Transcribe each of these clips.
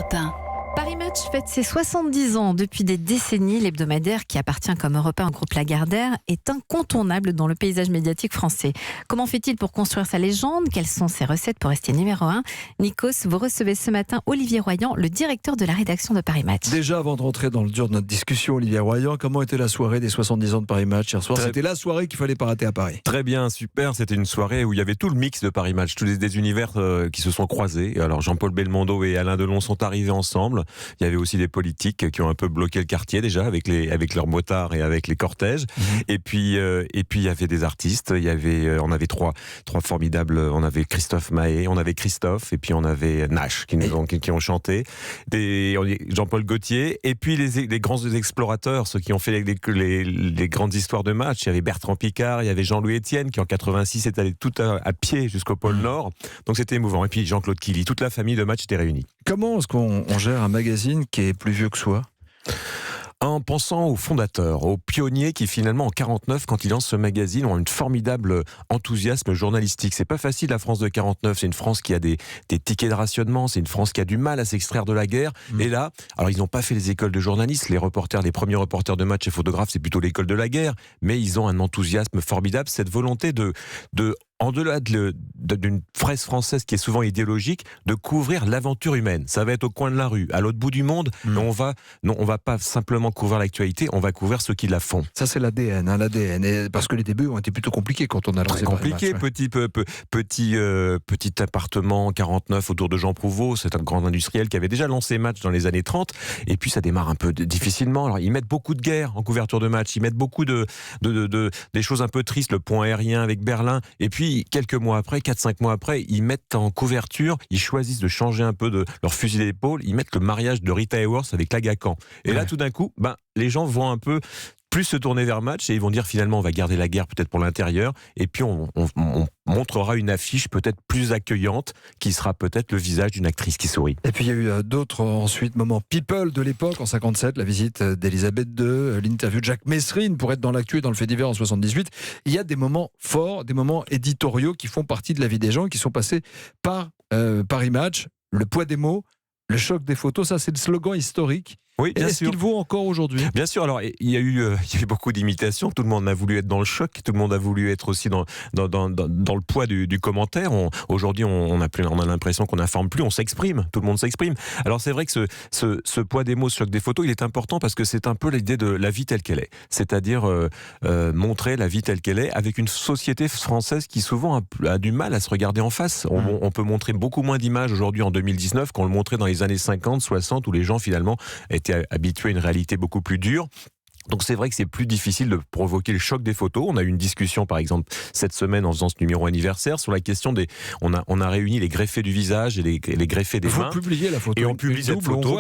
Europe 1. Paris Match fête ses 70 ans. Depuis des décennies, l'hebdomadaire, qui appartient comme Europe 1 au groupe Lagardère, est incontournable dans le paysage médiatique français. Comment fait-il pour construire sa légende ? Quelles sont ses recettes pour rester numéro 1 ? Nikos, vous recevez ce matin Olivier Royan, le directeur de la rédaction de Paris Match. Déjà, avant de rentrer dans le dur de notre discussion, Olivier Royan, comment était la soirée des 70 ans de Paris Match hier soir ? C'était la soirée qu'il fallait pas rater à Paris. Très bien, super. C'était une soirée où il y avait tout le mix de Paris Match, tous des univers qui se sont croisés. Alors Jean-Paul Belmondo et Alain Delon sont arrivés ensemble. Il y avait aussi des politiques qui ont un peu bloqué le quartier déjà avec leurs motards et avec les cortèges. Et puis il y avait des artistes. On avait trois formidables. On avait Christophe Maé, on avait Christophe et puis on avait Nash qui ont chanté. Jean-Paul Gaultier et puis les grands explorateurs, ceux qui ont fait les grandes histoires de match. Il y avait Bertrand Piccard, il y avait Jean-Louis Etienne qui en 86 est allé tout à pied jusqu'au pôle Nord. Donc c'était émouvant. Et puis Jean-Claude Killy, toute la famille de Match était réunie. Comment est-ce qu'on gère un magazine qui est plus vieux que soi ? En pensant aux fondateurs, aux pionniers qui finalement en 49, quand ils lancent ce magazine, ont une formidable enthousiasme journalistique. C'est pas facile la France de 49, c'est une France qui a des tickets de rationnement, c'est une France qui a du mal à s'extraire de la guerre. Et là, alors ils n'ont pas fait les écoles de journalistes, les premiers reporters de match et photographes, c'est plutôt l'école de la guerre, mais ils ont un enthousiasme formidable, cette volonté de en delà d'une presse française qui est souvent idéologique, de couvrir l'aventure humaine. Ça va être au coin de la rue, à l'autre bout du monde, mais on va pas simplement couvrir l'actualité, on va couvrir ceux qui la font. Ça c'est l'ADN, et parce que les débuts ont été plutôt compliqués quand on a lancé Paris Match. Très compliqué, petit appartement 49 autour de Jean Prouvost, c'est un grand industriel qui avait déjà lancé Match dans les années 30, et puis ça démarre un peu difficilement. Alors ils mettent beaucoup de guerre en couverture de match, ils mettent beaucoup des choses un peu tristes, le pont aérien avec Berlin, et puis quelques mois après, 4-5 mois après, ils mettent en couverture, ils choisissent de changer un peu de leur fusil d'épaule, ils mettent le mariage de Rita Hayworth avec Laga Khan. Et là, tout d'un coup, les gens vont un peu plus se tourner vers Match et ils vont dire finalement on va garder la guerre peut-être pour l'intérieur et puis on montrera une affiche peut-être plus accueillante qui sera peut-être le visage d'une actrice qui sourit. Et puis il y a eu d'autres ensuite moments people de l'époque en 57, la visite d'Elisabeth II, l'interview de Jacques Messrine pour être dans l'actu et dans le fait divers en 78. Il y a des moments forts, des moments éditoriaux qui font partie de la vie des gens qui sont passés par Paris Match, le poids des mots, le choc des photos, ça c'est le slogan historique. Oui, bien est-ce sûr. qu'il vaut encore aujourd'hui ? Bien sûr. Alors, il y a eu beaucoup d'imitations. Tout le monde a voulu être dans le choc. Tout le monde a voulu être aussi dans le poids du commentaire. Aujourd'hui, on a l'impression qu'on n'informe plus. On s'exprime. Tout le monde s'exprime. Alors, c'est vrai que ce poids des mots, ce choc des photos, il est important parce que c'est un peu l'idée de la vie telle qu'elle est. C'est-à-dire montrer la vie telle qu'elle est avec une société française qui souvent a du mal à se regarder en face. On peut montrer beaucoup moins d'images aujourd'hui en 2019 qu'on le montrait dans les années 50, 60 où les gens finalement étaient habitués à une réalité beaucoup plus dure. Donc c'est vrai que c'est plus difficile de provoquer le choc des photos. On a eu une discussion par exemple cette semaine en faisant ce numéro anniversaire sur la question on a réuni les greffés du visage et les greffés des mains. Vous publiez la photo. Et on publie cette photo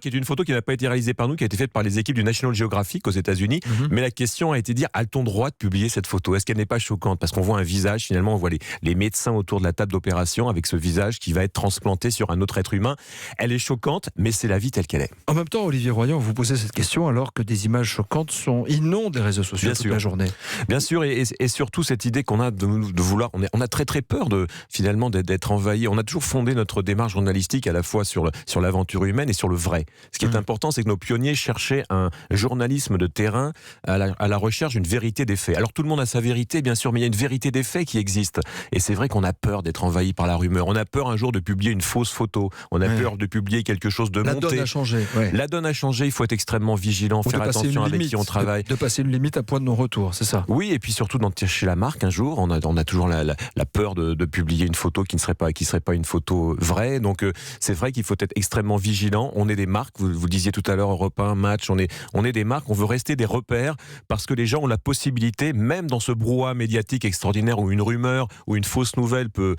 qui est une photo qui n'a pas été réalisée par nous, qui a été faite par les équipes du National Geographic aux États-Unis. Mais la question a été de dire a-t-on droit de publier cette photo ? Est-ce qu'elle n'est pas choquante ? Parce qu'on voit un visage, finalement on voit les médecins autour de la table d'opération avec ce visage qui va être transplanté sur un autre être humain. Elle est choquante, mais c'est la vie telle qu'elle est. En même temps, Olivier Royan, vous posez cette question alors que des images choquantes inondent les réseaux sociaux toute la journée. Bien sûr, et surtout cette idée qu'on a de vouloir, on a très très peur finalement d'être envahi. On a toujours fondé notre démarche journalistique à la fois sur l'aventure humaine et sur le vrai. Ce qui est important, c'est que nos pionniers cherchaient un journalisme de terrain à la recherche d'une vérité des faits. Alors tout le monde a sa vérité, bien sûr, mais il y a une vérité des faits qui existe. Et c'est vrai qu'on a peur d'être envahi par la rumeur. On a peur un jour de publier une fausse photo. On a peur de publier quelque chose de monté. La donne a changé. La donne a changé. Il faut être extrêmement vigilant, faire attention avec qui on travaille. De passer une limite à point de non-retour, c'est ça ? Oui, et puis surtout d'enticher la marque un jour. On a toujours la peur de publier une photo qui ne serait pas une photo vraie. Donc c'est vrai qu'il faut être extrêmement vigilant. On est des marques, vous disiez tout à l'heure, Europe 1, Match, on est des marques, on veut rester des repères parce que les gens ont la possibilité, même dans ce brouhaha médiatique extraordinaire où une rumeur ou une fausse nouvelle peut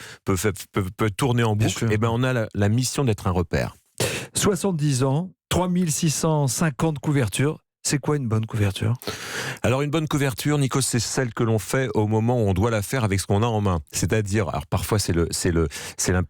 tourner en boucle, et on a la mission d'être un repère. 70 ans, 3650 couvertures. C'est quoi une bonne couverture ? Alors une bonne couverture, Nico, c'est celle que l'on fait au moment où on doit la faire avec ce qu'on a en main. C'est-à-dire, alors parfois c'est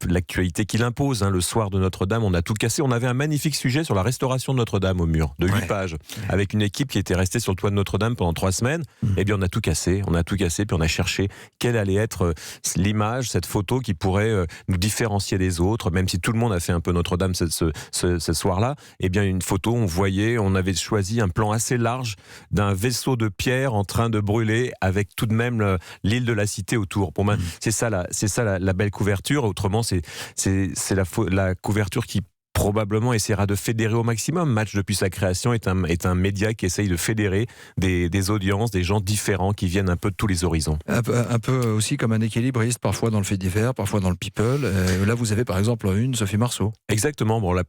l'actualité qui l'impose. Le soir de Notre-Dame, on a tout cassé. On avait un magnifique sujet sur la restauration de Notre-Dame au mur, de 8 pages, avec une équipe qui était restée sur le toit de Notre-Dame pendant 3 semaines. Eh bien, on a tout cassé, puis on a cherché quelle allait être l'image, cette photo qui pourrait nous différencier des autres, même si tout le monde a fait un peu Notre-Dame ce soir-là. Eh bien, une photo, on avait choisi un plan assez large d'un vaisseau de pierre en train de brûler avec tout de même l'île de la Cité autour. Pour moi, c'est ça la belle couverture. Autrement, c'est la couverture qui probablement essaiera de fédérer au maximum. Match, depuis sa création, est un média qui essaye de fédérer des audiences, des gens différents qui viennent un peu de tous les horizons. Un peu aussi comme un équilibriste, parfois dans le fait divers, parfois dans le people. Là, vous avez par exemple Sophie Marceau. Exactement. Bon,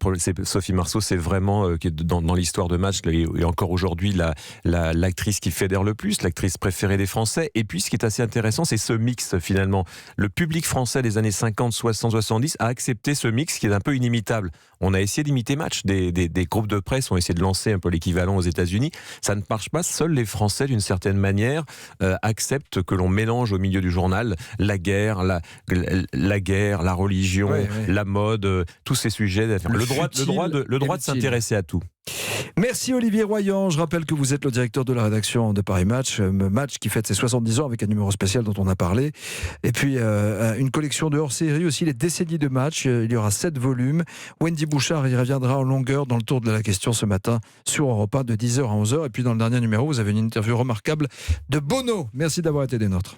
Sophie Marceau, c'est vraiment dans l'histoire de Match, et encore aujourd'hui, l'actrice qui fédère le plus, l'actrice préférée des Français. Et puis, ce qui est assez intéressant, c'est ce mix, finalement. Le public français des années 50, 60, 70 a accepté ce mix qui est un peu inimitable. On a essayé d'imiter Match. Des groupes de presse ont essayé de lancer un peu l'équivalent aux États-Unis. Ça ne marche pas. Seuls les Français, d'une certaine manière, acceptent que l'on mélange au milieu du journal la guerre, la religion, la mode, tous ces sujets. Le droit de s'intéresser à tout. Merci Olivier Royan. Je rappelle que vous êtes le directeur de la rédaction de Paris Match, Match qui fête ses 70 ans avec un numéro spécial dont on a parlé. Et puis une collection de hors-série aussi, les décennies de Match. Il y aura 7 volumes. Wendy Bouchard y reviendra en longueur dans le tour de la question ce matin sur Europe 1 de 10h à 11h. Et puis dans le dernier numéro, vous avez une interview remarquable de Bono. Merci d'avoir été des nôtres.